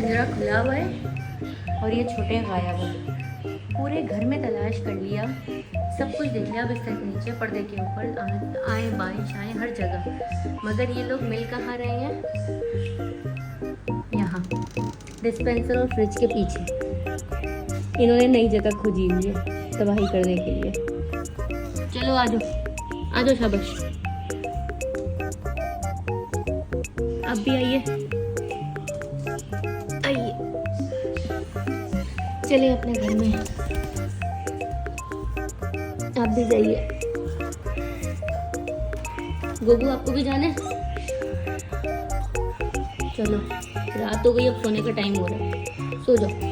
पिंजरा खुला हुआ है और ये छोटे गायब हैं। पूरे घर में तलाश कर लिया, सब कुछ देख लिया, बिस्तर के नीचे, पर्दे के ऊपर, आए बाएं शाएं हर जगह, मगर ये लोग मिल कहाँ रहे हैं? यहाँ डिस्पेंसर और फ्रिज के पीछे। इन्होंने नई जगह खोजी हुई है तबाही करने के लिए। चलो आ जाओ, आ जाओ, शाबाश। आप भी आइए, आइए, चलिए अपने घर में। आप भी जाइए। गोगू आपको भी जाना है? चलो, रात हो गई, अब सोने का टाइम हो रहा है, सो जाओ।